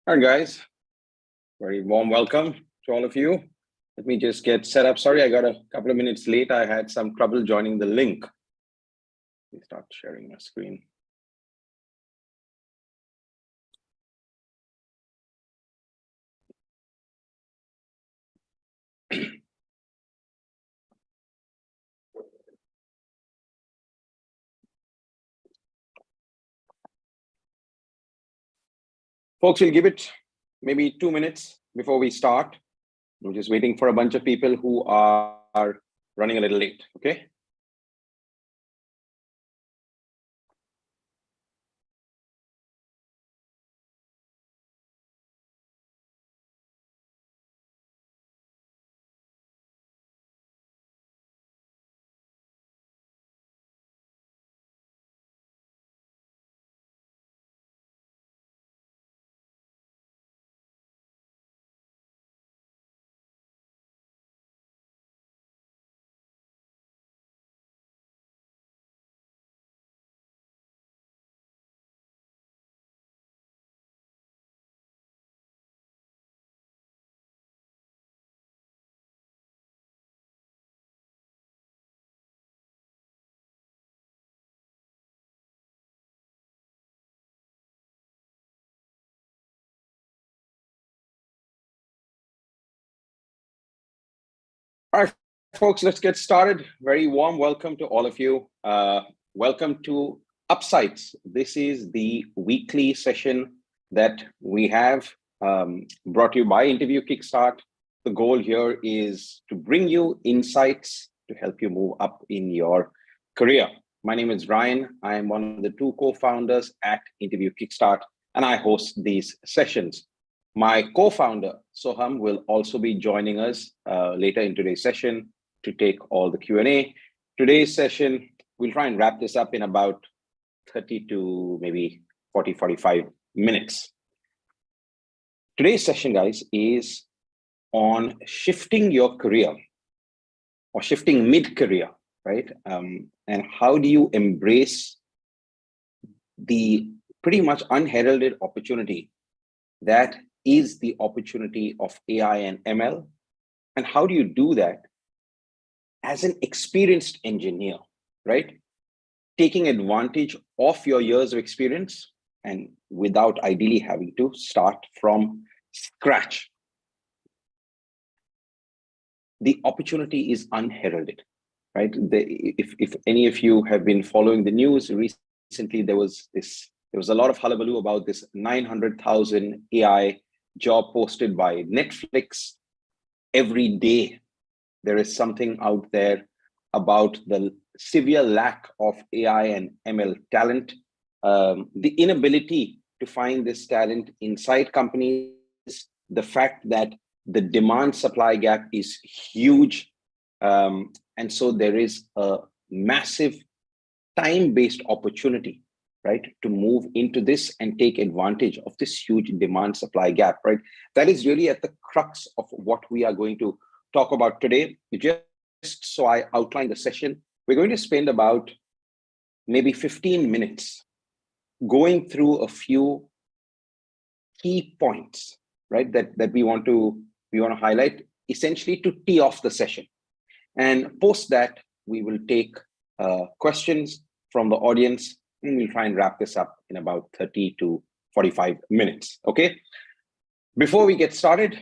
All right, guys, very warm welcome to all of you. Let me just get set up. Sorry, I got a couple of minutes late. I had some trouble joining the link. Let me start sharing my screen. Folks, we'll give it maybe 2 minutes before we start. We're just waiting for a bunch of people who are running a little late, okay? All right, folks, let's get started. Very warm welcome to all of you. Welcome to Upsides. This is the weekly session that we have brought to you by Interview Kickstart. The goal here is to bring you insights to help you move up in your career. My name is Ryan. I am one of the two co-founders at Interview Kickstart, and I host these sessions. My co-founder, Soham, will also be joining us later in today's session to take all the Q&A. Today's session, we'll try and wrap this up in about 30 to maybe 40, 45 minutes. Today's session, guys, is on shifting your career or shifting mid-career, right? And how do you embrace the pretty much unheralded opportunity that is the opportunity of AI and ML? And how do you do that as an experienced engineer, right? Taking advantage of your years of experience and without ideally having to start from scratch. The opportunity is unheralded, right? If any of you have been following the news recently, there was a lot of hullabaloo about this 900,000 AI job posted by Netflix. Every day, there is something out there about the severe lack of AI and ML talent, the inability to find this talent inside companies, the fact that the demand supply gap is huge. And so there is a massive time-based opportunity, right, to move into this and take advantage of this huge demand supply gap, right? That is really at the crux of what we are going to talk about today. Just so I outline the session, we're going to spend about maybe 15 minutes going through a few key points, right, that we want to highlight, essentially to tee off the session. And post that, we will take questions from the audience, and we'll try and wrap this up in about 30 to 45 minutes, okay? Before we get started,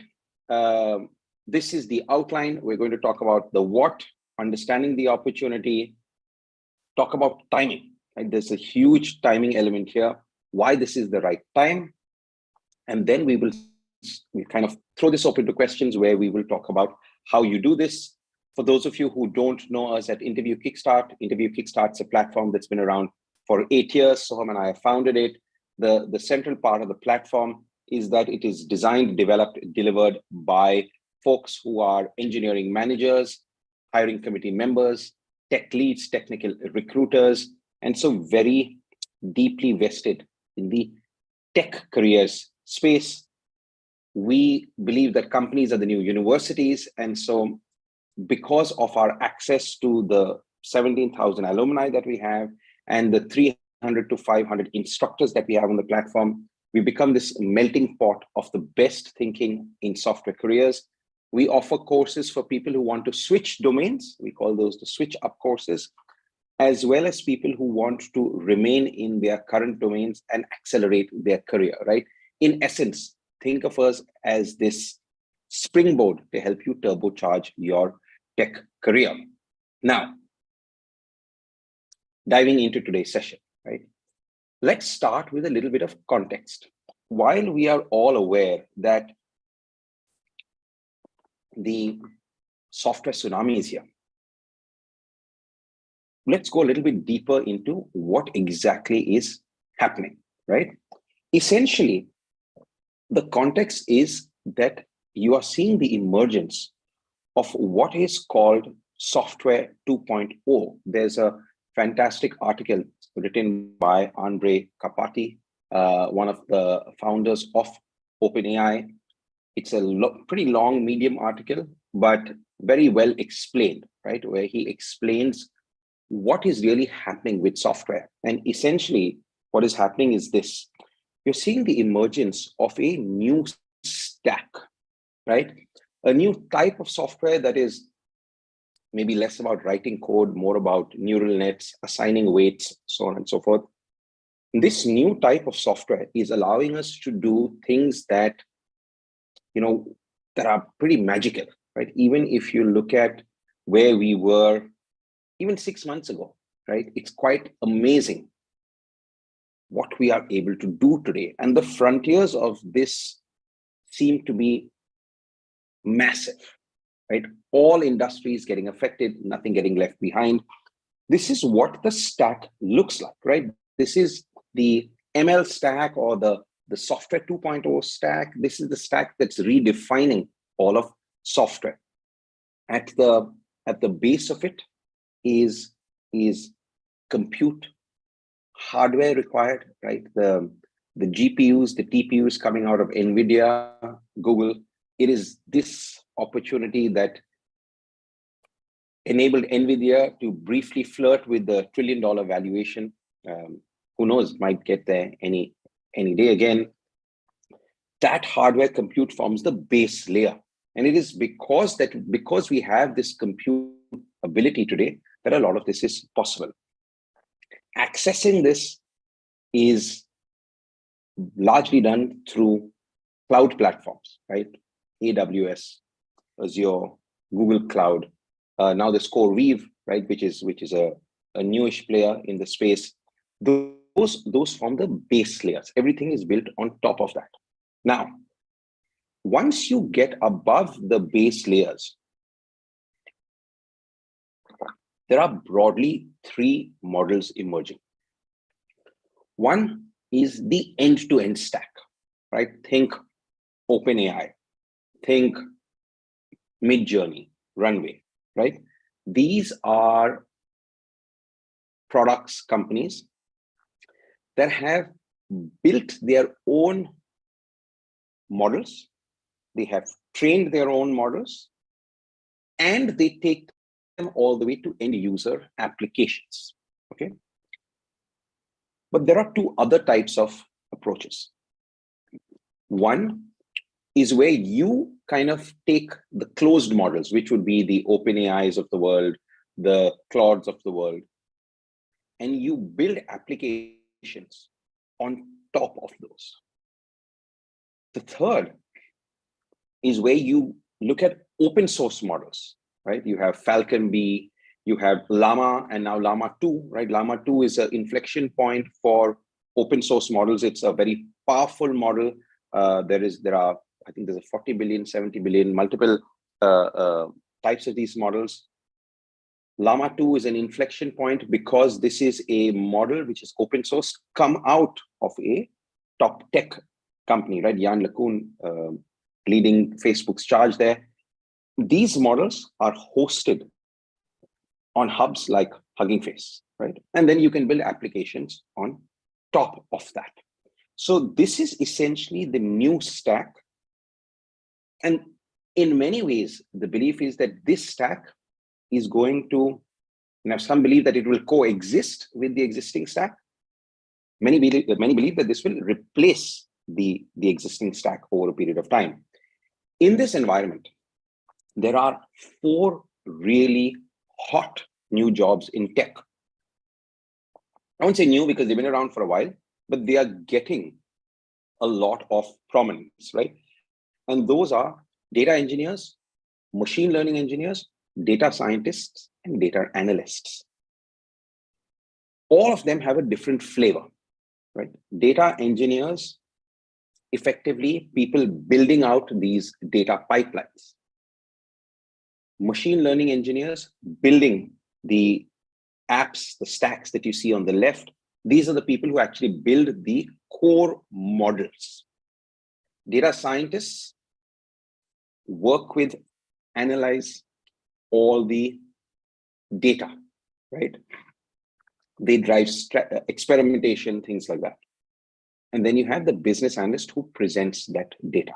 this is the outline. We're going to talk about the what, understanding the opportunity, talk about timing, right? There's a huge timing element here, why this is the right time. And then we'll kind of throw this open to questions where we will talk about how you do this. For those of you who don't know us at Interview Kickstart is a platform that's been around for 8 years. Soham and I have founded it. The central part of the platform is that it is designed, developed, delivered by folks who are engineering managers, hiring committee members, tech leads, technical recruiters, and so very deeply vested in the tech careers space. We believe that companies are the new universities. And so because of our access to the 17,000 alumni that we have and the 300 to 500 instructors that we have on the platform, We become this melting pot of the best thinking in software careers. We offer courses for people who want to switch domains. We call those the switch up courses, as well as people who want to remain in their current domains and accelerate their career, right? In essence, think of us as this springboard to help you turbocharge your tech career. Now, diving into today's session, right? Let's start with a little bit of context. While we are all aware that the software tsunami is here, let's go a little bit deeper into what exactly is happening, right? Essentially, the context is that you are seeing the emergence of what is called software 2.0. There's a fantastic article written by Andre Kapati, one of the founders of OpenAI. It's a pretty long medium article, but very well explained, right? Where he explains what is really happening with software. And essentially, what is happening is this. You're seeing the emergence of a new stack, right? A new type of software that is maybe less about writing code, more about neural nets, assigning weights, so on and so forth. This new type of software is allowing us to do things that, that are pretty magical, right? Even if you look at where we were even 6 months ago, right? It's quite amazing what we are able to do today. And the frontiers of this seem to be massive, right? All industries getting affected, nothing getting left behind. This is what the stack looks like, right? This is the ML stack or the software 2.0 stack. This is the stack that's redefining all of software. At the base of it is compute hardware required, right? The GPUs, the TPUs coming out of NVIDIA, Google. It is this opportunity that enabled NVIDIA to briefly flirt with the $1 trillion valuation. Who knows, might get there any day again. That hardware compute forms the base layer. And it is because we have this compute ability today that a lot of this is possible. Accessing this is largely done through cloud platforms, right? AWS, Azure, Google Cloud. Now there's CoreWeave, right, which is a newish player in the space. Those form the base layers. Everything is built on top of that. Now, once you get above the base layers, there are broadly 3 models emerging. One is the end-to-end stack, right? Think OpenAI, think Midjourney, Runway, right? These are products, companies that have built their own models. They have trained their own models, and they take them all the way to end user applications, okay? But there are 2 other types of approaches. One is where you kind of take the closed models, which would be the OpenAIs of the world, the Claudes of the world, and you build applications on top of those. The third is where you look at open source models, right? You have Falcon B, you have Llama, and now Llama 2, right? Llama 2 is an inflection point for open source models. It's a very powerful model. There are, I think there's a 40 billion, 70 billion, multiple types of these models. Llama 2 is an inflection point because this is a model which is open source, come out of a top tech company, right? Jan LeCun leading Facebook's charge there. These models are hosted on hubs like Hugging Face, right? And then you can build applications on top of that. So this is essentially the new stack. And in many ways, the belief is that this stack is going to, some believe that it will coexist with the existing stack. Many believe that this will replace the existing stack over a period of time. In this environment, there are 4 really hot new jobs in tech. I won't say new because they've been around for a while, but they are getting a lot of prominence, right? And those are data engineers, machine learning engineers, data scientists, and data analysts. All of them have a different flavor, right? Data engineers, effectively people building out these data pipelines. Machine learning engineers building the apps, the stacks that you see on the left. These are the people who actually build the core models. Data scientists work with, analyze all the data, right? They drive experimentation, things like that. And then you have the business analyst who presents that data.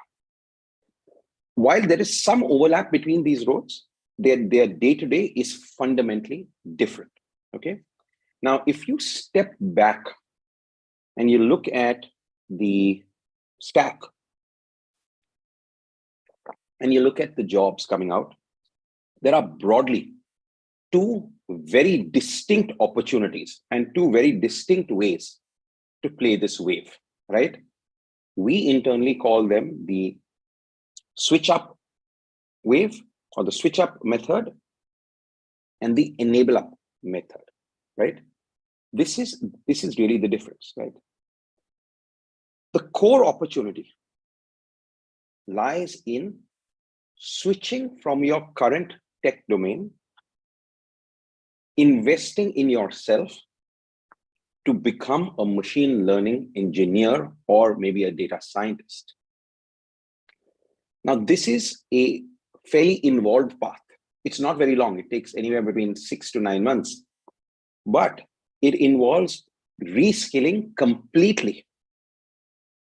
While there is some overlap between these roles, their day-to-day is fundamentally different, okay? Now, if you step back and you look at the stack and you look at the jobs coming out, there are broadly 2 very distinct opportunities and 2 very distinct ways to play this wave, right? We internally call them the switch up wave or the switch up method and the enable up method, right? This is really the difference, right? The core opportunity lies in switching from your current tech domain, investing in yourself to become a machine learning engineer or maybe a data scientist. Now, this is a fairly involved path. It's not very long. It takes anywhere between 6 to 9 months, but it involves reskilling completely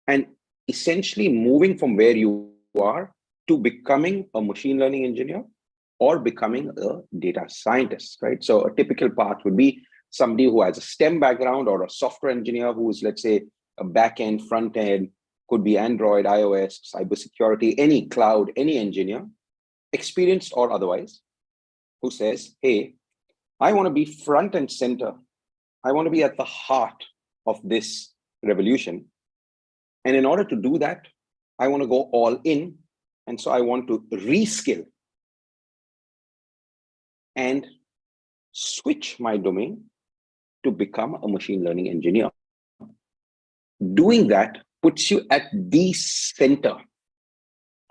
and essentially moving from where you are to becoming a machine learning engineer or becoming a data scientist, right? So a typical path would be somebody who has a STEM background or a software engineer who is, let's say, a back-end, front-end, could be Android, iOS, cybersecurity, any cloud, any engineer, experienced or otherwise, who says, hey, I want to be front and center. I want to be at the heart of this revolution. And in order to do that, I want to go all in. And so I want to reskill and switch my domain to become a machine learning engineer. Doing that puts you at the center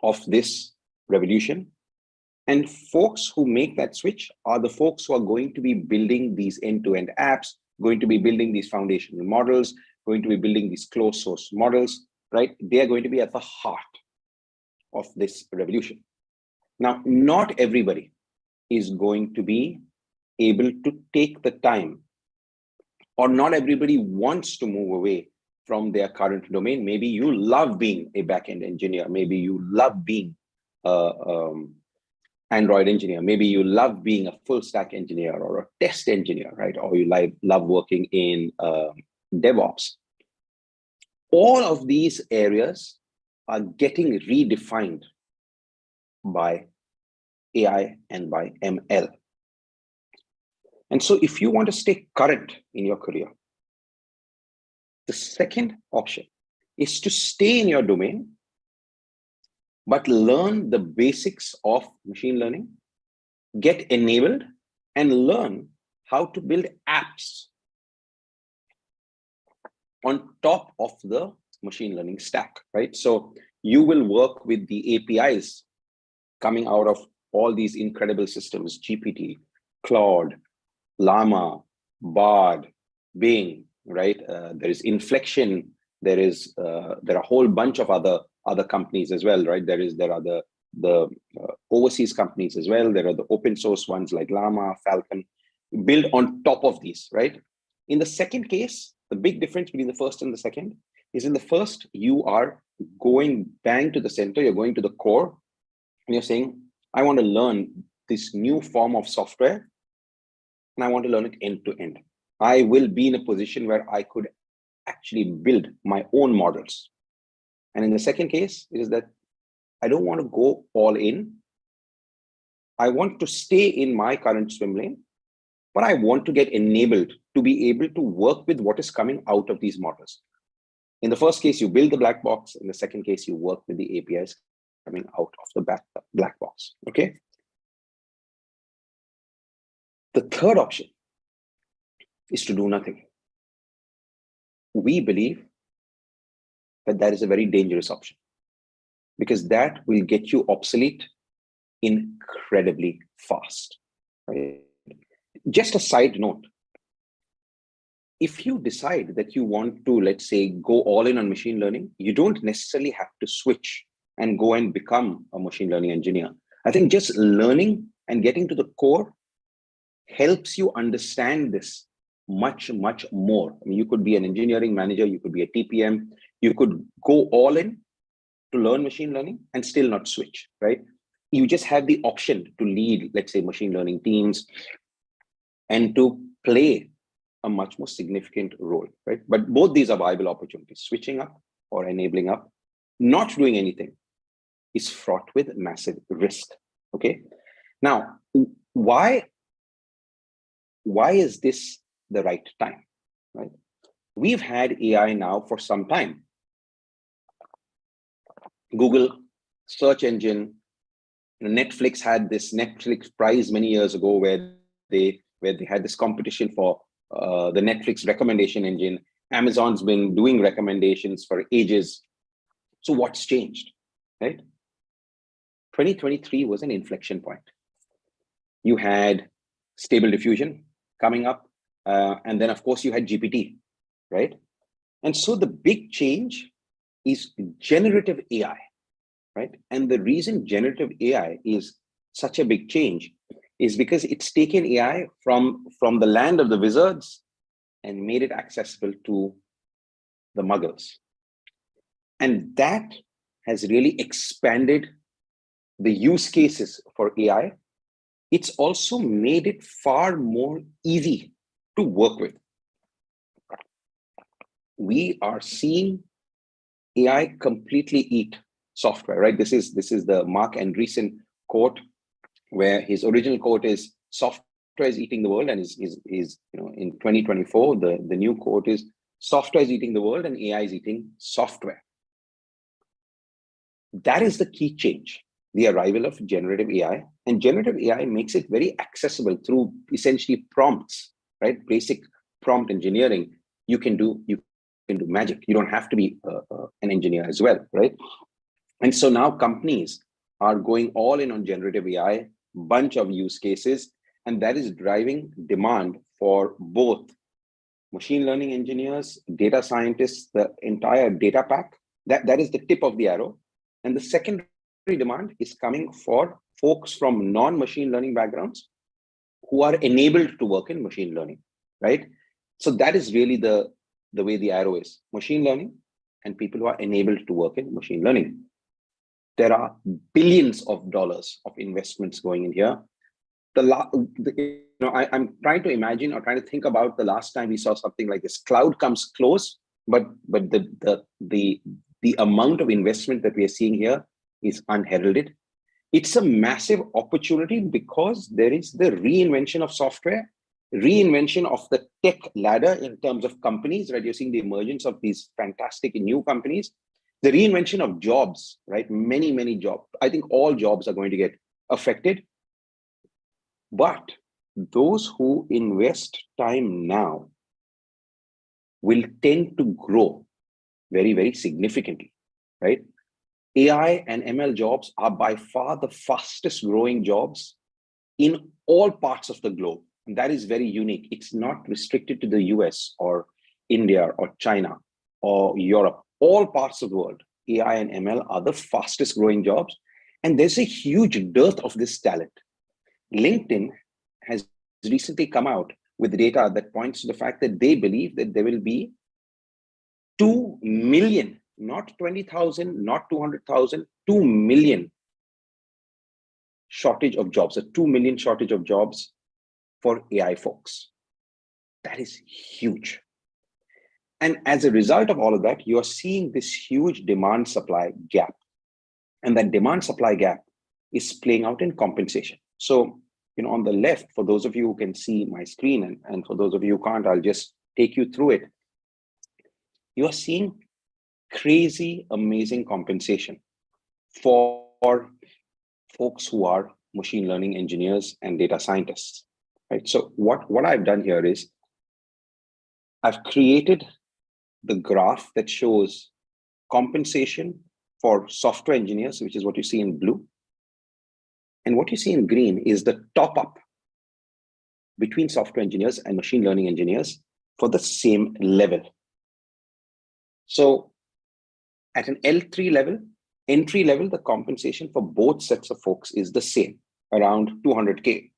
of this revolution. And folks who make that switch are the folks who are going to be building these end-to-end apps, going to be building these foundational models, going to be building these closed source models, right? They are going to be at the heart of this revolution. Now, not everybody is going to be able to take the time, or not everybody wants to move away from their current domain. Maybe you love being a backend engineer. Maybe you love being Android engineer. Maybe you love being a full stack engineer or a test engineer, right? Or you love working in DevOps. All of these areas are getting redefined by AI and by ML. And so if you want to stay current in your career, the second option is to stay in your domain, but learn the basics of machine learning, get enabled, and learn how to build apps on top of the machine learning stack, right? So you will work with the APIs coming out of all these incredible systems, GPT, Claude, Llama, Bard, Bing, right? There is Inflection. There are a whole bunch of other companies as well, right? There are the overseas companies as well. There are the open source ones like Llama, Falcon, build on top of these, right? In the second case, the big difference between the first and the second is in the first, you are going bang to the center, you're going to the core, and you're saying, I want to learn this new form of software, and I want to learn it end to end. I will be in a position where I could actually build my own models. And in the second case, it is that I don't want to go all in. I want to stay in my current swim lane, but I want to get enabled to be able to work with what is coming out of these models. In the first case, you build the black box. In the second case, you work with the APIs coming out of the black box, okay? The third option is to do nothing. We believe that that is a very dangerous option because that will get you obsolete incredibly fast, right? Just a side note, if you decide that you want to, let's say, go all in on machine learning, you don't necessarily have to switch and go and become a machine learning engineer. I think just learning and getting to the core helps you understand this much, much more. I mean, you could be an engineering manager, you could be a TPM, you could go all in to learn machine learning and still not switch, right? You just have the option to lead, let's say, machine learning teams and to play a much more significant role, right? But both these are viable opportunities. Switching up or enabling up, not doing anything is fraught with massive risk, okay? Now, why is this the right time, right? We've had AI now for some time. Google search engine, Netflix had this Netflix prize many years ago where they had this competition for the Netflix recommendation engine. Amazon's been doing recommendations for ages. So what's changed, right? 2023 was an inflection point. You had Stable Diffusion coming up, and then of course you had GPT, right? And so the big change is generative AI, right? And the reason generative AI is such a big change is because it's taken AI from the land of the wizards and made it accessible to the muggles. And that has really expanded the use cases for AI. It's also made it far more easy to work with. We are seeing AI completely eat software, right? This is the Mark Andreessen quote, where his original quote is software is eating the world, and is in 2024 the new quote is software is eating the world and AI is eating software. That is the key change, the arrival of generative AI. And generative AI makes it very accessible through essentially prompts, right? Basic prompt engineering. You can do magic. You don't have to be an engineer as well, right? And so now companies are going all in on generative AI, bunch of use cases, and that is driving demand for both machine learning engineers, data scientists, the entire data pack. That is the tip of the arrow. And the secondary demand is coming for folks from non-machine learning backgrounds who are enabled to work in machine learning, right? So that is really the way the arrow is: machine learning and people who are enabled to work in machine learning. There are billions of dollars of investments going in here. I'm trying to imagine or trying to think about the last time we saw something like this. Cloud comes close, but the amount of investment that we are seeing here is unheralded. It's a massive opportunity because there is the reinvention of software, reinvention of the tech ladder in terms of companies, right? You're seeing the emergence of these fantastic new companies, the reinvention of jobs, right? Many jobs. I think all jobs are going to get affected. But those who invest time now will tend to grow very, very significantly, right? AI and ML jobs are by far the fastest growing jobs in all parts of the globe. And that is very unique. It's not restricted to the US or India or China or Europe. All parts of the world, AI and ML are the fastest growing jobs. And there's a huge dearth of this talent. LinkedIn has recently come out with data that points to the fact that they believe that there will be 2 million, not 20,000, not 200,000, 2 million shortage of jobs, a 2 million shortage of jobs for AI folks. That is huge. And as a result of all of that, you're seeing this huge demand supply gap. And that demand supply gap is playing out in compensation. So, on the left, for those of you who can see my screen, and for those of you who can't, I'll just take you through it. You're seeing crazy, amazing compensation for folks who are machine learning engineers and data scientists, right? So what I've done here is I've created the graph that shows compensation for software engineers, which is what you see in blue. And what you see in green is the top up between software engineers and machine learning engineers for the same level. So at an L3 level, entry level, the compensation for both sets of folks is the same, around 200K.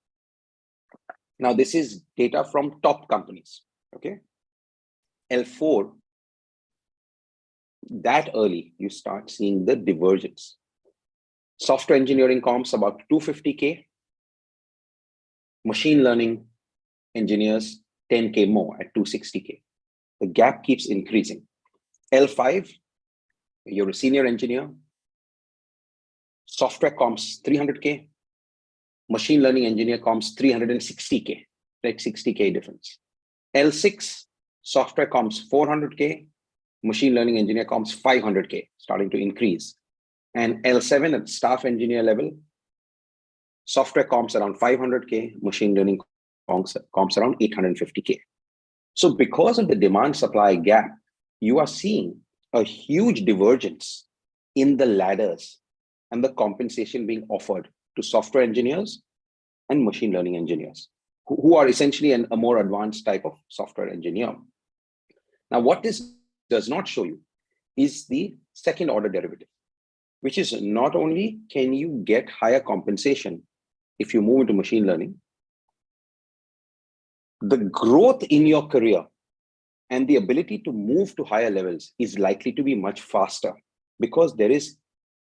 Now, this is data from top companies, okay? L4, that early, you start seeing the divergence. Software engineering comps about 250K, machine learning engineers 10K more at 260K. The gap keeps increasing. L5, you're a senior engineer, software comps 300K, machine learning engineer comps 360K, right? 60K difference. L6, software comps 400K, machine learning engineer comps 500K, starting to increase. And L7 at staff engineer level, software comps around 500K, machine learning comps around 850K. So because of the demand supply gap, you are seeing a huge divergence in the ladders and the compensation being offered to software engineers and machine learning engineers, who are essentially a more advanced type of software engineer. Now, what this does not show you is the second order derivative, which is not only can you get higher compensation if you move into machine learning, the growth in your career and the ability to move to higher levels is likely to be much faster because there is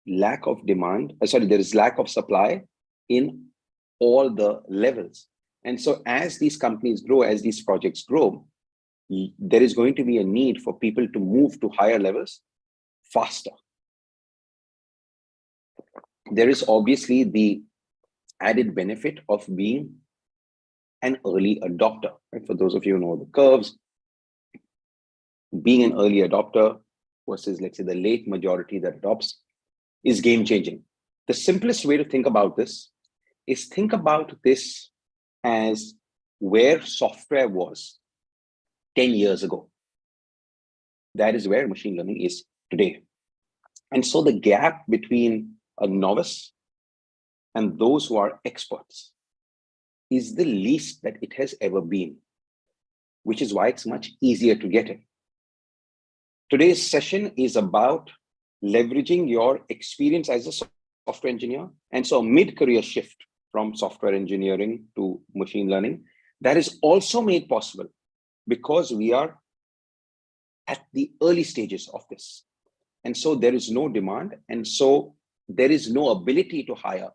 lack of supply in all the levels. And so as these companies grow, as these projects grow, there is going to be a need for people to move to higher levels faster. There is obviously the added benefit of being an early adopter, right? For those of you who know the curves, being an early adopter versus, let's say, the late majority that adopts is game changing. The simplest way to think about this is think about this as where software was 10 years ago. That is where machine learning is today. And so the gap between a novice and those who are experts is the least that it has ever been, which is why it's much easier to get in. Today's session is about leveraging your experience as a software engineer. And so a mid-career shift from software engineering to machine learning, that is also made possible because we are at the early stages of this. And so there is no demand. And so there is no ability to hire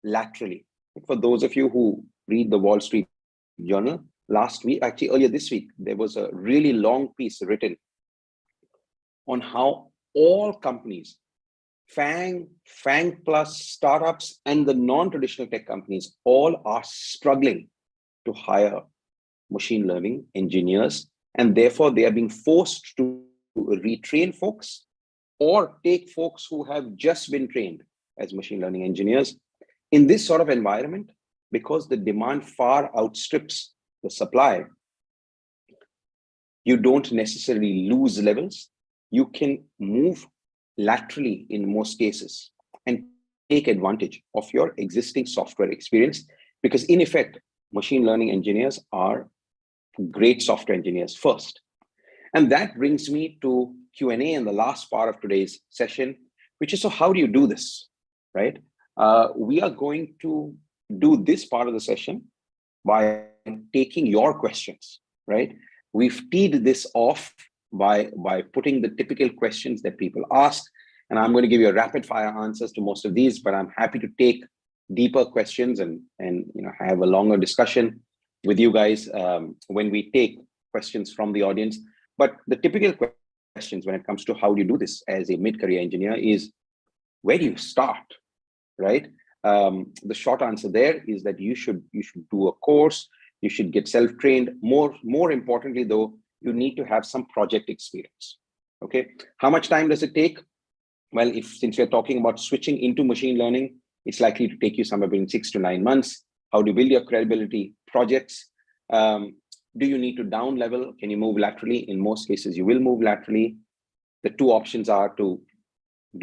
laterally. For those of you who read the Wall Street Journal, last week, actually earlier this week, there was a really long piece written on how all companies, Faang Plus startups, and the non-traditional tech companies all are struggling to hire machine learning engineers. And therefore, they are being forced to retrain folks or take folks who have just been trained as machine learning engineers. In this sort of environment, because the demand far outstrips the supply, you don't necessarily lose levels. You can move laterally in most cases and take advantage of your existing software experience, because in effect, machine learning engineers are great software engineers first. And that brings me to Q&A in the last part of today's session, which is, so how do you do this, right? We are going to do this part of the session by taking your questions, right? We've teed this off by putting the typical questions that people ask. And I'm going to give you rapid fire answers to most of these, but I'm happy to take deeper questions and have a longer discussion with you guys when we take questions from the audience. But the typical questions when it comes to how do you do this as a mid-career engineer is, where do you start, right? The short answer there is that you should do a course, you should get self-trained. More importantly, though, you need to have some project experience. Okay, how much time does it take? Well, since we're talking about switching into machine learning, it's likely to take you somewhere between 6 to 9 months. How do you build your credibility? Projects. Do you need to down level? Can you move laterally? In most cases, you will move laterally. The two options are to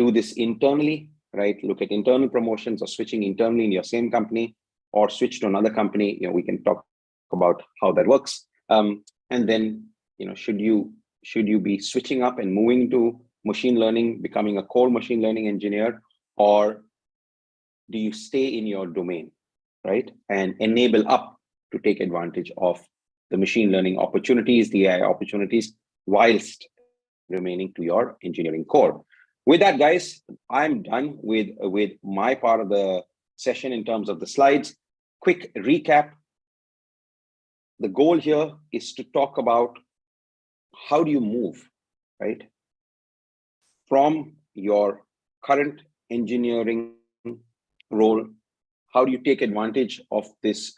do this internally, right? Look at internal promotions or switching internally in your same company, or switch to another company. We can talk about how that works. And then, should you be switching up and moving to machine learning, becoming a core machine learning engineer, or do you stay in your domain, right? And enable up to take advantage of the machine learning opportunities, the AI opportunities, whilst remaining to your engineering core. With that, guys, I'm done with my part of the session in terms of the slides. Quick recap. The goal here is to talk about how do you move, right, from your current engineering role. How do you take advantage of this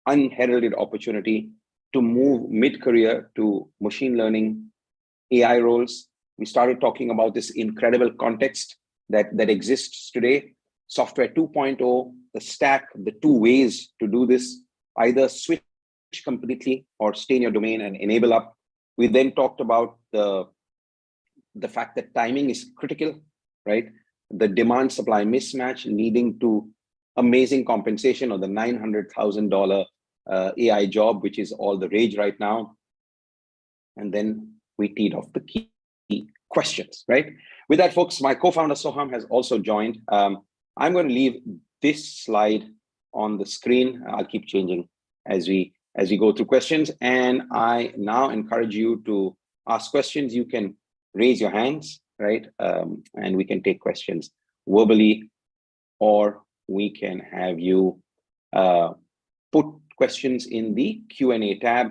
unheralded opportunity to move mid-career to machine learning, AI roles? We started talking about this incredible context that exists today. Software 2.0, the stack, the two ways to do this: either switch completely or stay in your domain and enable up. We then talked about the fact that timing is critical, right? The demand supply mismatch leading to amazing compensation, or the $900,000 AI job, which is all the rage right now. And then we teed off the key questions, right? With that, folks, my co-founder Soham has also joined. I'm going to leave this slide on the screen. I'll keep changing as we go through questions. And I now encourage you to ask questions. You can raise your hands, right? And we can take questions verbally, or we can have you put questions in the Q&A tab.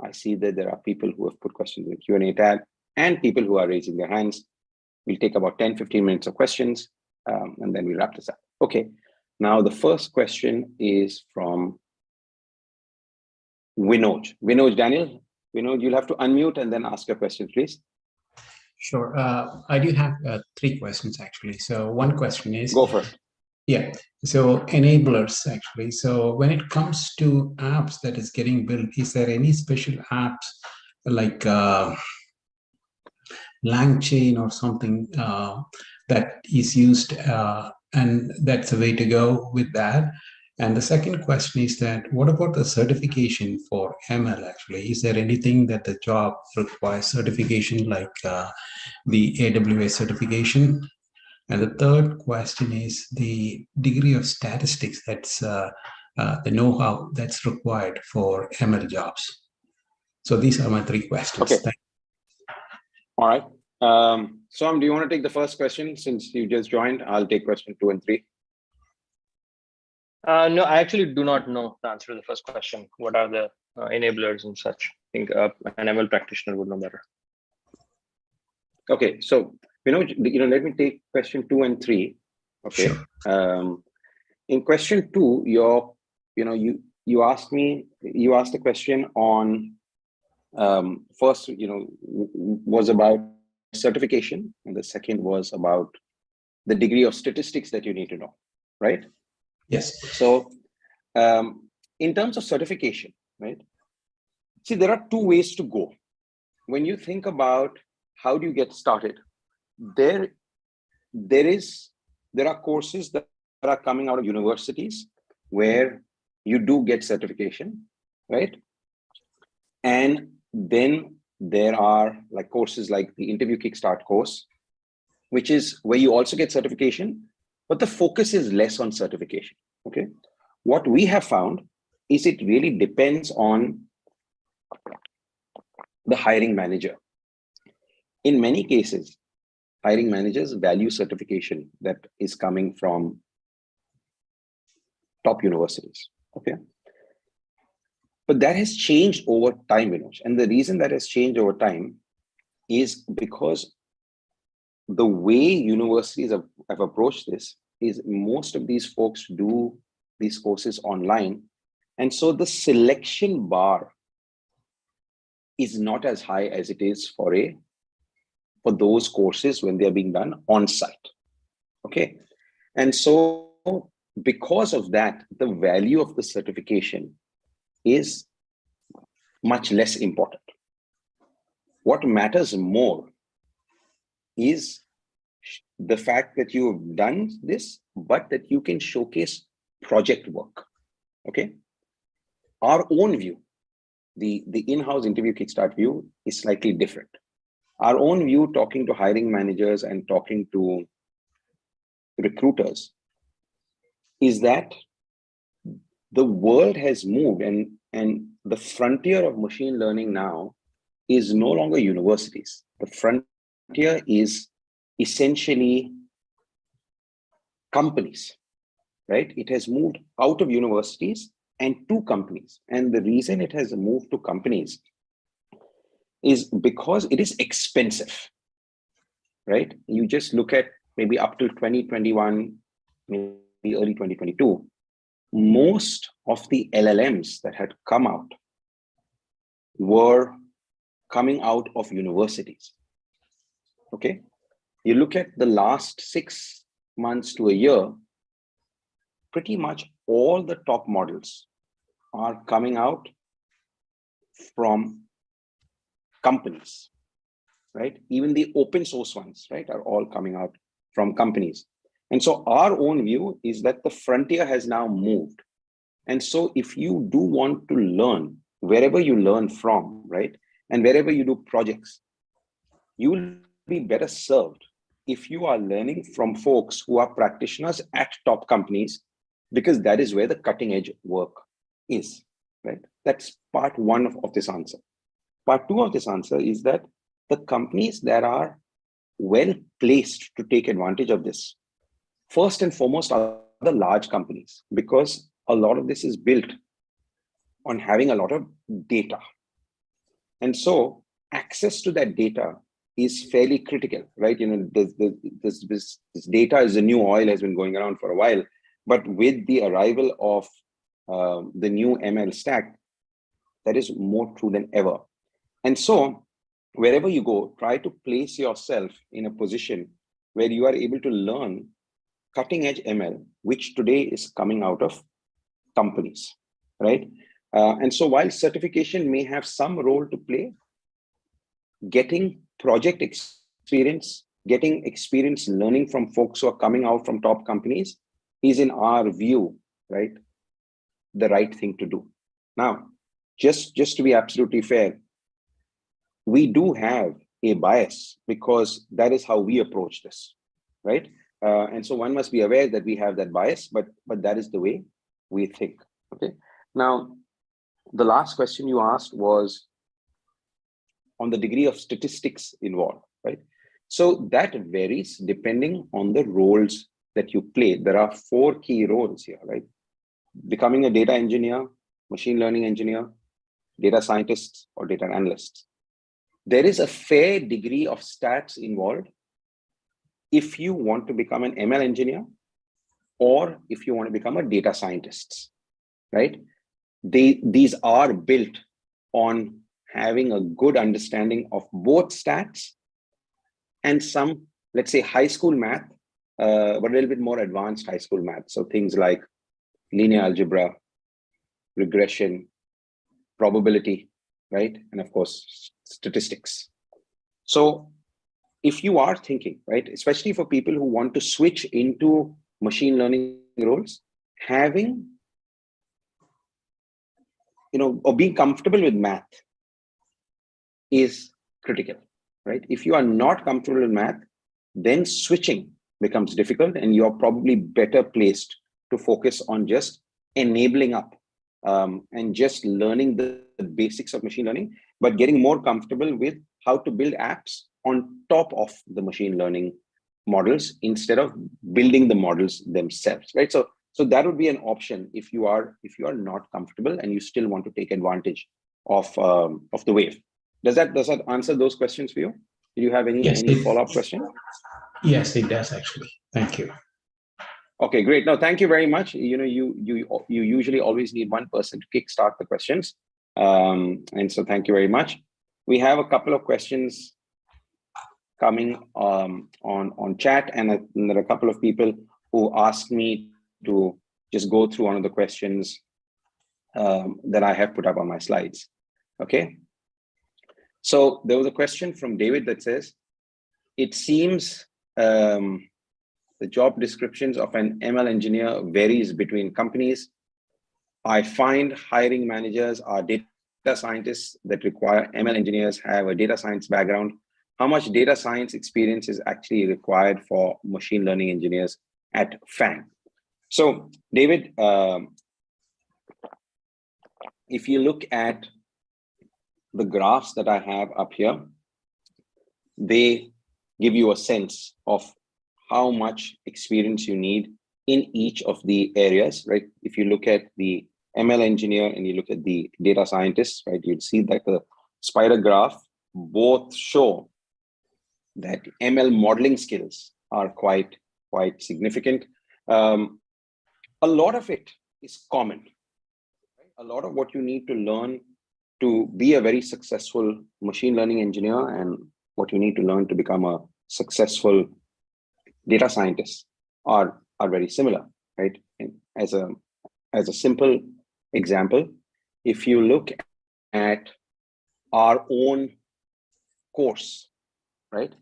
I see that there are people who have put questions in the Q&A tab and people who are raising their hands. We'll take about 10-15 minutes of questions, and then we wrap this up. Okay, now the first question is from Vinod Daniel. Vinod, you'll have to unmute and then ask your question, please. Sure. I do have 3 questions, actually. So one question is... Go for it. Yeah. So enablers, actually. So when it comes to apps that is getting built, is there any special apps like LangChain or something that is used, and that's the way to go with that? And the second question is that, what about the certification for ML, actually? Is there anything that the job requires certification, like the AWS certification? And the third question is the degree of statistics that's the know-how that's required for ML jobs. So these are my 3 questions. Okay. All right. Soham, do you want to take the first question since you just joined? I'll take question 2 and 3. No, I actually do not know the answer to the first question. What are the enablers and such? I think an ML practitioner would know better. Okay, so let me take question 2 and 3. Okay. Sure. In question 2, you asked a question on first, was about certification, and the second was about the degree of statistics that you need to know, right? Yes. So in terms of certification, right? See, there are 2 ways to go. When you think about how do you get started, there are courses that are coming out of universities where you do get certification, right? And then there are like courses like the Interview Kickstart course, which is where you also get certification, but the focus is less on certification, okay? What we have found is it really depends on the hiring manager. In many cases, hiring managers value certification that is coming from top universities, okay? But that has changed over time, Vinod. And the reason that has changed over time is because the way universities have approached this is most of these folks do these courses online. And so the selection bar is not as high as it is for those courses when they're being done on site. Okay. And so because of that, the value of the certification is much less important. What matters more is the fact that you have done this, but that you can showcase project work. Okay. Our own view, the in-house Interview Kickstart view, is slightly different. Our own view, talking to hiring managers and talking to recruiters, is that the world has moved, and the frontier of machine learning now is no longer universities. The frontier is essentially companies, right? It has moved out of universities and to companies. And the reason it has moved to companies is because it is expensive, right? You just look at maybe up to 2021, maybe early 2022, most of the LLMs that had come out were coming out of universities. Okay. You look at the last 6 months to a year, pretty much all the top models are coming out from companies, right? Even the open source ones, right, are all coming out from companies. And so our own view is that the frontier has now moved. And so if you do want to learn, wherever you learn from, right, and wherever you do projects, you will be better served if you are learning from folks who are practitioners at top companies, because that is where the cutting edge work is, right? That's part one of this answer. Part two of this answer is that the companies that are well placed to take advantage of this, first and foremost, are the large companies, because a lot of this is built on having a lot of data. And so access to that data is fairly critical, right? You know, this data is the new oil, has been going around for a while, but with the arrival of the new ML stack, that is more true than ever. And so wherever you go, try to place yourself in a position where you are able to learn cutting edge ML, which today is coming out of companies, right? And so while certification may have some role to play, getting project experience, getting experience learning from folks who are coming out from top companies is, in our view, right, the right thing to do. Now, just to be absolutely fair, we do have a bias because that is how we approach this, right? And so one must be aware that we have that bias, but that is the way we think. Okay. Now, the last question you asked was on the degree of statistics involved, right? So that varies depending on the roles that you play. There are 4 key roles here, right? Becoming a data engineer, machine learning engineer, data scientists, or data analysts. There is a fair degree of stats involved if you want to become an ML engineer or if you want to become a data scientist, right? These are built on having a good understanding of both stats and some, let's say, high school math, but a little bit more advanced high school math. So things like linear algebra, regression, probability, right? And of course, statistics. So if you are thinking, right, especially for people who want to switch into machine learning roles, having, or being comfortable with math is critical, right? If you are not comfortable with math, then switching becomes difficult, and you're probably better placed to focus on just enabling up and just learning the basics of machine learning, but getting more comfortable with how to build apps on top of the machine learning models instead of building the models themselves, right? So that would be an option if you are not comfortable and you still want to take advantage of the wave. Does that answer those questions for you? Do you have any Yes, follow-up question? Yes, it does actually. Thank you. Okay, great. No, thank you very much. You know, you usually always need one person to kickstart the questions, and so thank you very much. We have a couple of questions coming on chat, and there are a couple of people who asked me to just go through one of the questions that I have put up on my slides. Okay. So there was a question from David that says, it seems the job descriptions of an ML engineer varies between companies. I find hiring managers are data scientists that require ML engineers have a data science background. How much data science experience is actually required for machine learning engineers at Faang? So David, if you look at the graphs that I have up here, they give you a sense of how much experience you need in each of the areas, right? If you look at the ML engineer and you look at the data scientist, right, you'd see that the spider graph both show that ML modeling skills are quite significant. A lot of it is common. Right? A lot of what you need to learn to be a very successful machine learning engineer and what you need to learn to become a successful data scientist are very similar, right? And as a simple example, if you look at our own course, right?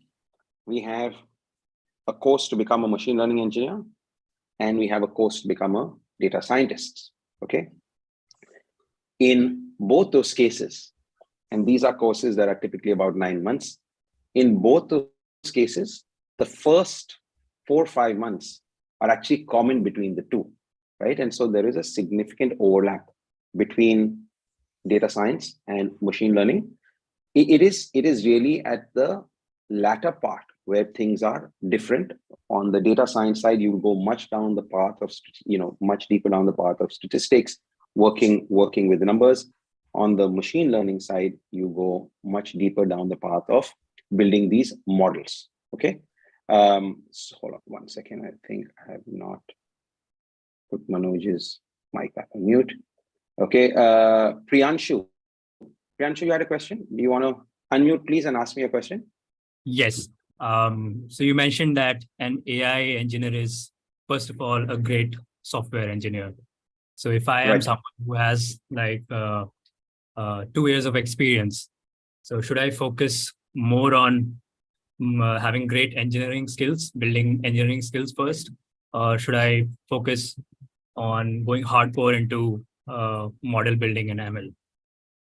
We have a course to become a machine learning engineer, and we have a course to become a data scientist, okay? In both those cases, and these are courses that are typically about 9 months, in both those cases, the first 4 or 5 months are actually common between the two, right? And so there is a significant overlap between data science and machine learning. It is really at the latter part where things are different. On the data science side, you go much down the path of, much deeper down the path of statistics, working with the numbers. On the machine learning side, you go much deeper down the path of building these models, okay? So hold on 1 second. I think I have not put Manoj's mic back on mute. Okay, Priyanshu, you had a question? Do you want to unmute, please, and ask me a question? Yes. So you mentioned that an AI engineer is, first of all, a great software engineer. So if I am someone who has like 2 years of experience, so should I focus more on having great engineering skills, building engineering skills first, or should I focus on going hardcore into model building and ML?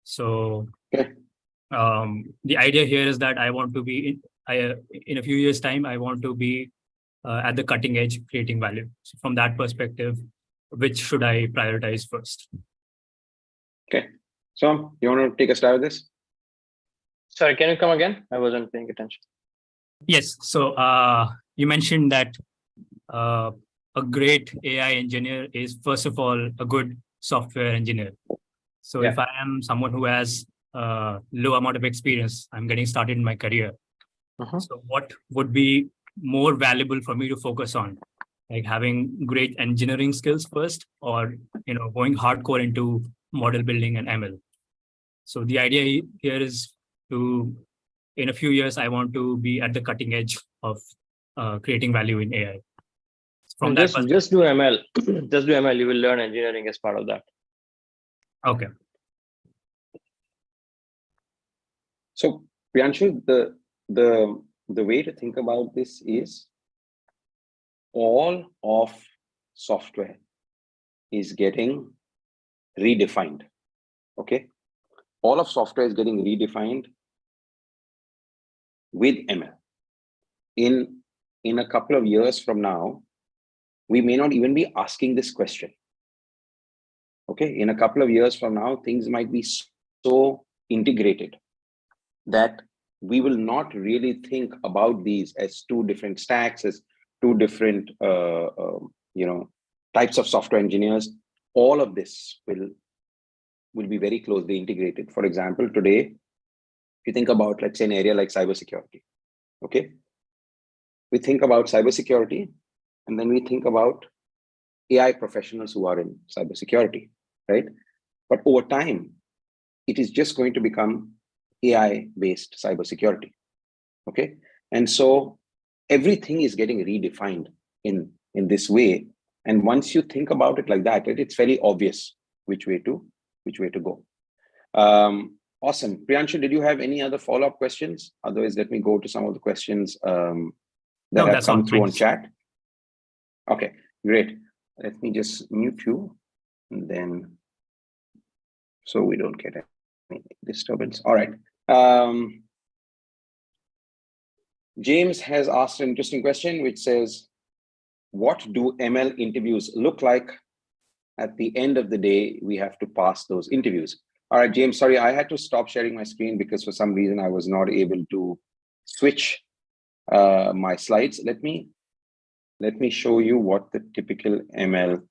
So the idea here is that I want to be in a few years' time, I want to be at the cutting edge, creating value. So from that perspective, which should I prioritize first? Okay, so you want to take a stab at this? Sorry, can you come again? I wasn't paying attention. Yes. So you mentioned that a great AI engineer is, first of all, a good software engineer. So if I am someone who has low amount of experience, I'm getting started in my career. So what would be more valuable for me to focus on? Like having great engineering skills first, or going hardcore into model building and ML. So the idea here is to, in a few years, I want to be at the cutting edge of creating value in AI. From just do ML. Just do ML. You will learn engineering as part of that. Okay. So Priyanshu, the way to think about this is all of software is getting redefined. Okay, all of software is getting redefined with ML. In a couple of years from now, we may not even be asking this question. Okay, in a couple of years from now, things might be so integrated that we will not really think about these as two different stacks, as two different types of software engineers. All of this will be very closely integrated. For example, today you think about, let's say, an area like cybersecurity, okay? We think about cybersecurity, and then we think about AI professionals who are in cybersecurity, right? But over time, it is just going to become AI-based cybersecurity, okay? And so everything is getting redefined in this way. And once you think about it like that, it's very obvious which way to go. Awesome. Priyanshu, did you have any other follow-up questions? Otherwise, let me go to some of the questions that have come through on chat. Okay, great. Let me just mute you, and then so we don't get any disturbance. All right. James has asked an interesting question, which says, what do ML interviews look like? At the end of the day, we have to pass those interviews. All right, James, sorry, I had to stop sharing my screen because for some reason I was not able to switch my slides. Let me show you what the typical ML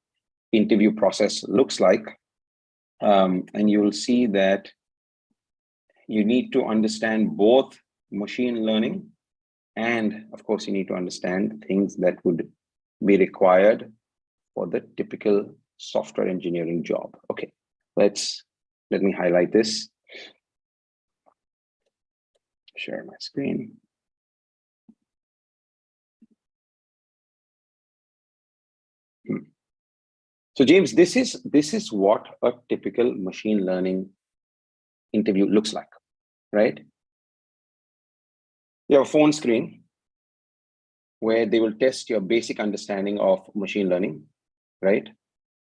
interview process looks like. And you will see that you need to understand both machine learning and, of course, you need to understand things that would be required for the typical software engineering job. Okay, let me highlight this. Share my screen. So James, this is what a typical machine learning interview looks like, right? You have a phone screen where they will test your basic understanding of machine learning, right?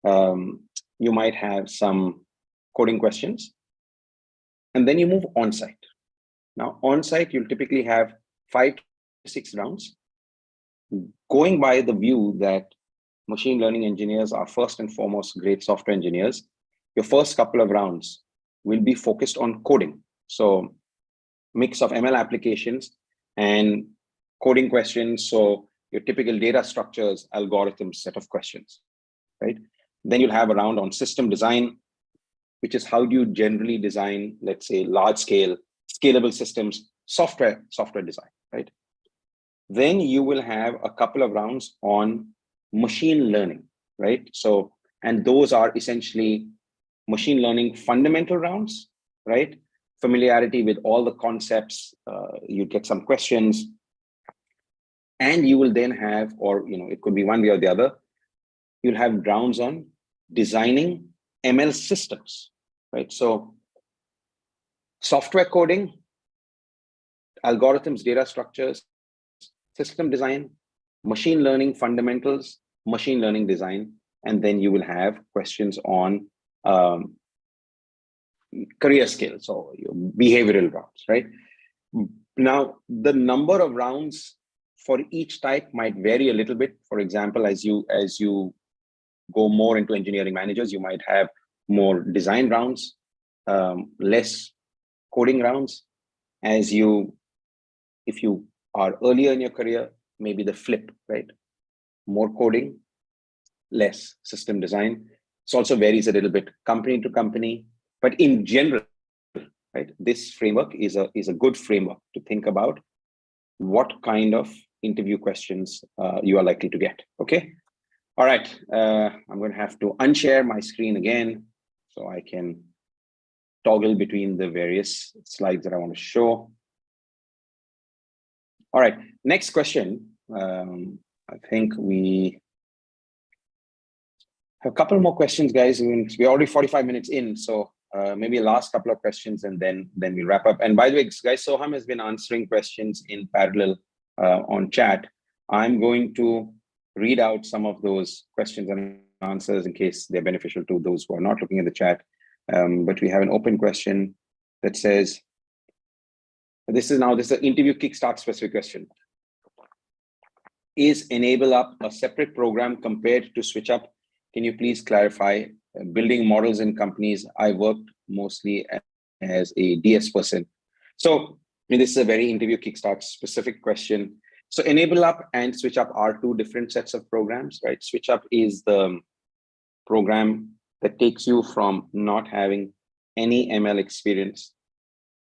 You might have some coding questions, and then you move on-site. Now, on-site, you'll typically have 5 to 6 rounds. Going by the view that machine learning engineers are first and foremost great software engineers, your first couple of rounds will be focused on coding. So mix of ML applications and coding questions. So your typical data structures, algorithms, set of questions, right? Then you'll have a round on system design, which is how do you generally design, let's say, large scale, scalable systems, software design, right? Then you will have a couple of rounds on machine learning, right? So, and those are essentially machine learning fundamental rounds, right? Familiarity with all the concepts, you get some questions, and you will then have, or it could be one way or the other, you'll have rounds on designing ML systems, right? So software coding, algorithms, data structures, system design, machine learning fundamentals, machine learning design, and then you will have questions on career skills or your behavioral rounds, right? Now, the number of rounds for each type might vary a little bit. For example, as you go more into engineering managers, you might have more design rounds, less coding rounds. If you are earlier in your career, maybe the flip, right? More coding, less system design. It also varies a little bit company to company, but in general, right? This framework is a good framework to think about what kind of interview questions you are likely to get. Okay. All right. I'm going to have to unshare my screen again so I can toggle between the various slides that I want to show. All right. Next question. I think we have a couple more questions, guys. We're already 45 minutes in, so maybe last couple of questions and then we wrap up. And by the way, guys, Soham has been answering questions in parallel on chat. I'm going to read out some of those questions and answers in case they're beneficial to those who are not looking at the chat. But we have an open question that says, this is an Interview Kickstart specific question. Is Enable Up a separate program compared to Switch Up? Can you please clarify? Building models in companies, I worked mostly as a DS person. So this is a very Interview Kickstart specific question. So Enable Up and Switch Up are two different sets of programs, right? Switch Up is the program that takes you from not having any ML experience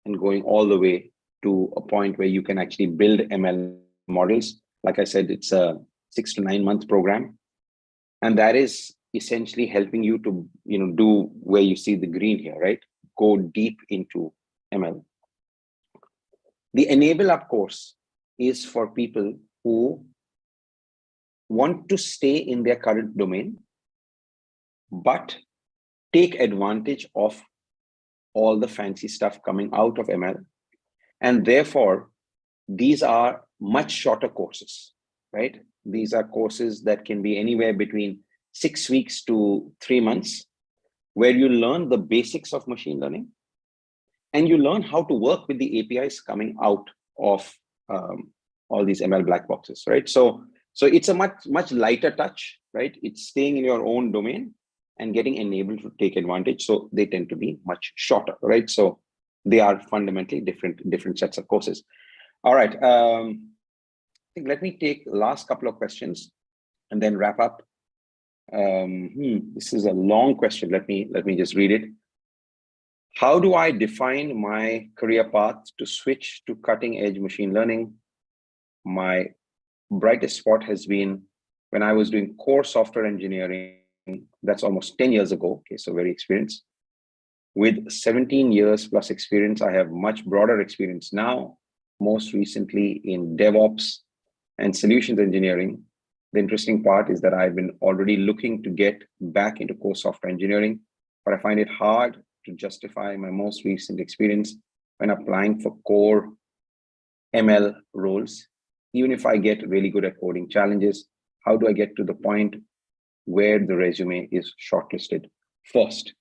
and going all the way to a point where you can actually build ML models. Like I said, it's a 6 to 9 month program. And that is essentially helping you to, do where you see the green here, right? Go deep into ML. The Enable Up course is for people who want to stay in their current domain, but take advantage of all the fancy stuff coming out of ML. And therefore, these are much shorter courses, right? These are courses that can be anywhere between 6 weeks to 3 months, where you learn the basics of machine learning and you learn how to work with the APIs coming out of all these ML black boxes, right? So it's a much lighter touch, right? It's staying in your own domain and getting enabled to take advantage. So they tend to be much shorter, right? So they are fundamentally different sets of courses. All right. I think let me take the last couple of questions and then wrap up. This is a long question. Let me just read it. How do I define my career path to switch to cutting edge machine learning? My brightest spot has been when I was doing core software engineering. That's almost 10 years ago. Okay, so very experienced. With 17 years plus experience, I have much broader experience now, most recently in DevOps and solutions engineering. The interesting part is that I've been already looking to get back into core software engineering, but I find it hard to justify my most recent experience when applying for core ML roles. Even if I get really good at coding challenges, how do I get to the point where the resume is shortlisted first?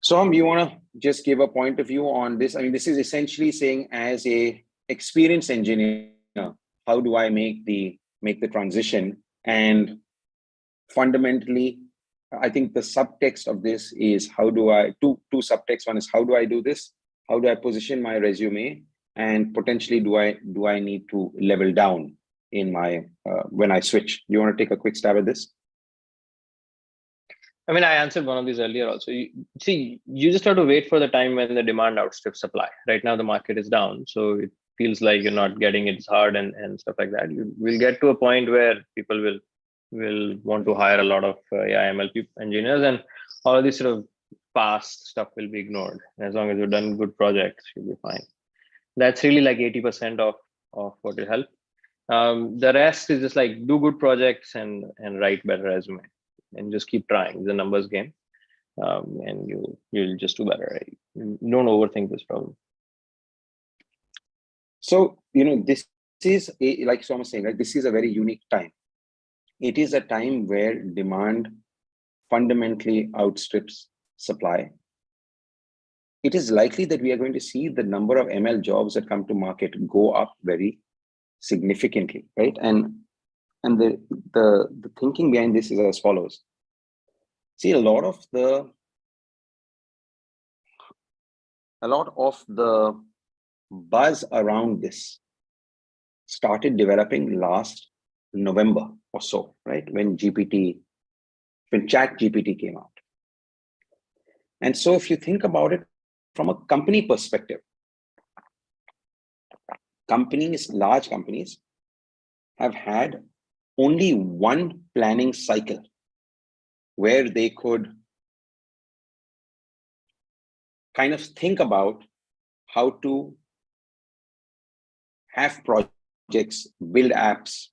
Som, you want to just give a point of view on this? I mean, this is essentially saying, as a experienced engineer, how do I make the transition? And fundamentally, I think the subtext of this is how do I, two subtexts. One is how do I do this? How do I position my resume? And potentially, do I need to level down in my when I switch? Do you want to take a quick stab at this? I mean, I answered one of these earlier also. You just have to wait for the time when the demand outstrips supply. Right now, the market is down, so it feels like you're not getting it hard and stuff like that. You will get to a point where people will want to hire a lot of ML engineers, and all of this sort of past stuff will be ignored. As long as you've done good projects, you'll be fine. That's really like 80% of what will help. The rest is just like do good projects and write better resume, and just keep trying. It's a numbers game, and you'll just do better. Right? Don't overthink this problem. So this is like Som was saying, right? This is a very unique time. It is a time where demand fundamentally outstrips supply. It is likely that we are going to see the number of ML jobs that come to market go up very significantly, right? And the thinking behind this is as follows. See, a lot of the buzz around this started developing last November or so, right? When ChatGPT came out. And so if you think about it from a company perspective, large companies have had only one planning cycle where they could kind of think about how to have projects, build apps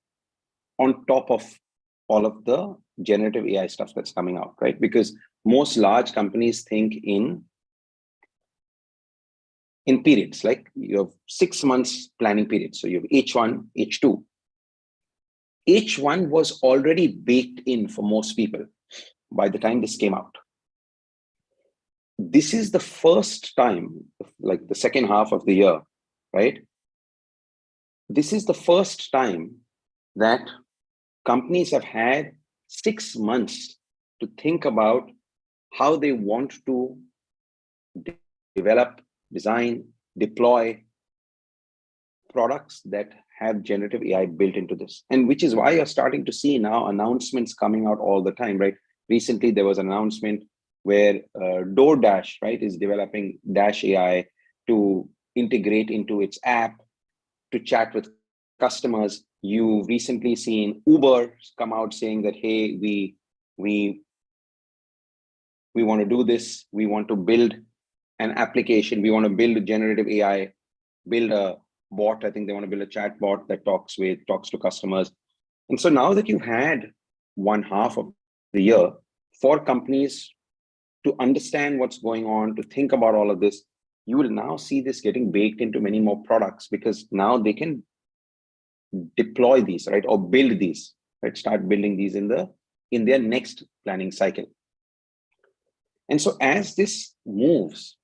on top of all of the generative AI stuff that's coming out, right? Because most large companies think in periods, like you have 6 months planning period. So you have H1, H2. H1 was already baked in for most people by the time this came out. This is the first time, like the second half of the year, right? This is the first time that companies have had 6 months to think about how they want to develop, design, deploy products that have generative AI built into this. And which is why you're starting to see now announcements coming out all the time, right? Recently, there was an announcement where DoorDash, right, is developing Dash AI. to integrate into its app, to chat with customers. You've recently seen Uber come out saying that, hey, we want to do this. We want to build an application. We want to build a generative AI, build a bot. I think they want to build a chat bot that talks to customers. And so now that you've had one half of the year for companies to understand what's going on, to think about all of this, you will now see this getting baked into many more products, because now they can deploy these, right? Or build these, right? Start building these in their next planning cycle. And so as this moves,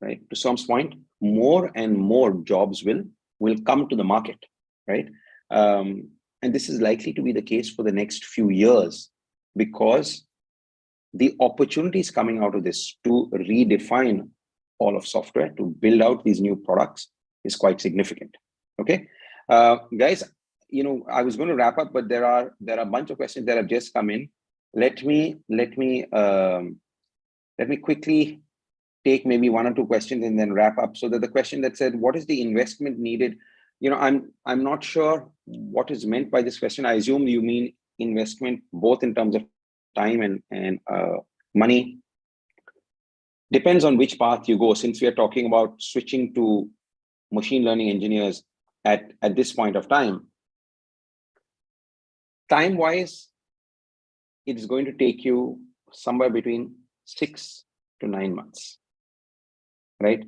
right, to Som's point, more and more jobs will come to the market, right? And this is likely to be the case for the next few years, because the opportunities coming out of this to redefine all of software, to build out these new products, is quite significant. Okay, guys, I was going to wrap up, but there are a bunch of questions that have just come in. Let me quickly take maybe one or two questions and then wrap up. So that the question that said, what is the investment needed? I'm not sure what is meant by this question. I assume you mean investment both in terms of time and money. Depends on which path you go. Since we are talking about switching to machine learning engineers at this point of time, time-wise, it is going to take you somewhere between 6 to 9 months, right?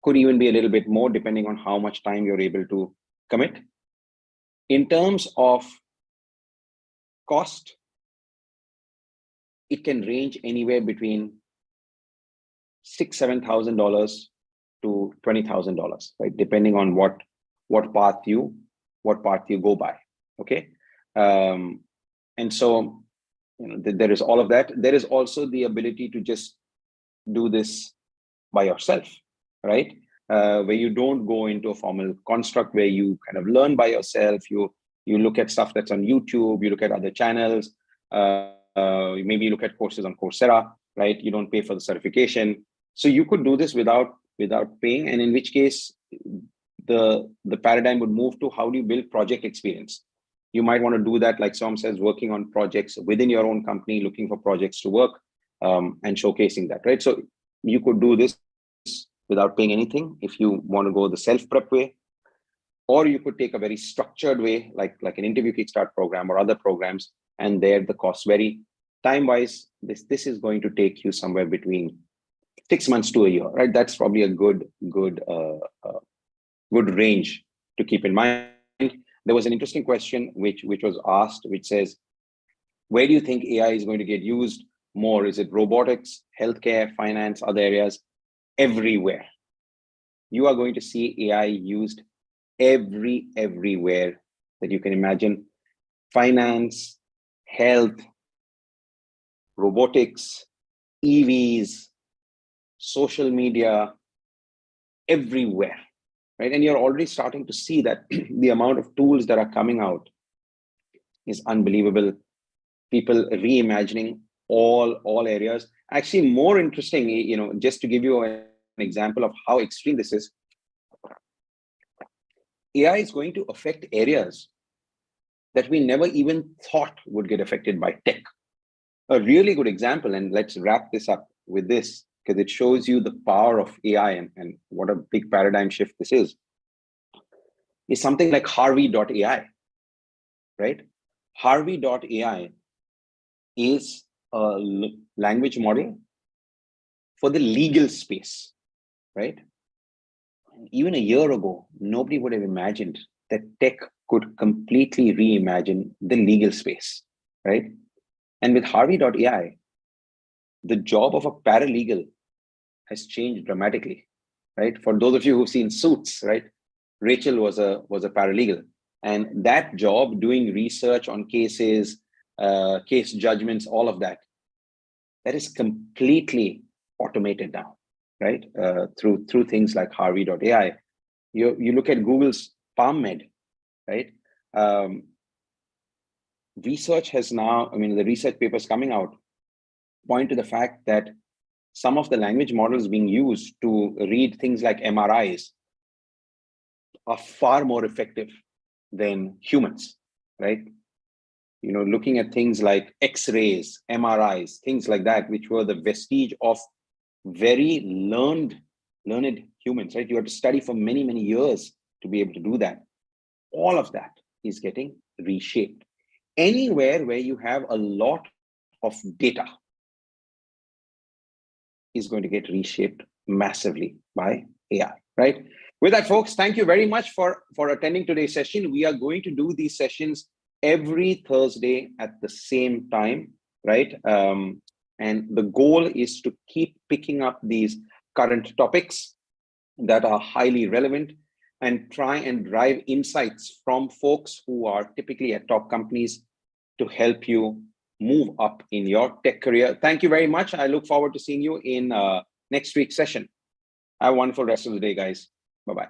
Could even be a little bit more depending on how much time you're able to commit. In terms of cost, it can range anywhere between $6,000-$7,000 to $20,000, right? Depending on what path you go by. Okay, and so there is all of that. There is also the ability to just do this by yourself, right? Where you don't go into a formal construct, where you kind of learn by yourself. You look at stuff that's on YouTube. You look at other channels. Maybe you look at courses on Coursera, right? You don't pay for the certification. So you could do this without paying, and in which case the paradigm would move to how do you build project experience. You might want to do that, like Som says, working on projects within your own company, looking for projects to work and showcasing that, right? So you could do this without paying anything if you want to go the self-prep way, or you could take a very structured way, like an Interview Kickstart program or other programs, and there the costs vary. Time-wise, this is going to take you somewhere between 6 months to a year, right? That's probably a good range to keep in mind. There was an interesting question which was asked, which says, where do you think AI is going to get used more? Is it robotics, healthcare, finance, other areas? Everywhere. You are going to see AI used everywhere that you can imagine. Finance, health, robotics, EVs, social media, everywhere, right? And you're already starting to see that the amount of tools that are coming out is unbelievable. People reimagining all areas. Actually, more interesting, just to give you an example of how extreme this is, AI is going to affect areas that we never even thought would get affected by tech. A really good example, and let's wrap this up with this, because it shows you the power of AI and what a big paradigm shift this is something like Harvey.ai, right? Harvey.ai is a language model for the legal space, right? Even a year ago, nobody would have imagined that tech could completely reimagine the legal space, right? And with Harvey.ai, the job of a paralegal has changed dramatically, right? For those of you who've seen Suits, right? Rachel was a paralegal, and that job, doing research on cases, case judgments, all of that is completely automated now, right? Through things like Harvey.ai. You look at Google's PalmMed, right? Research has now, the research papers coming out point to the fact that some of the language models being used to read things like MRIs are far more effective than humans, right? You know, looking at things like X-rays, MRIs, things like that, which were the vestige of very learned humans, right? You had to study for many, many years to be able to do that. All of that is getting reshaped. Anywhere where you have a lot of data is going to get reshaped massively by AI, right? With that, folks, thank you very much for attending today's session. We are going to do these sessions every Thursday at the same time, right? And the goal is to keep picking up these current topics that are highly relevant and try and drive insights from folks who are typically at top companies to help you move up in your tech career. Thank you very much. I look forward to seeing you in next week's session. Have a wonderful rest of the day, guys. Bye-bye.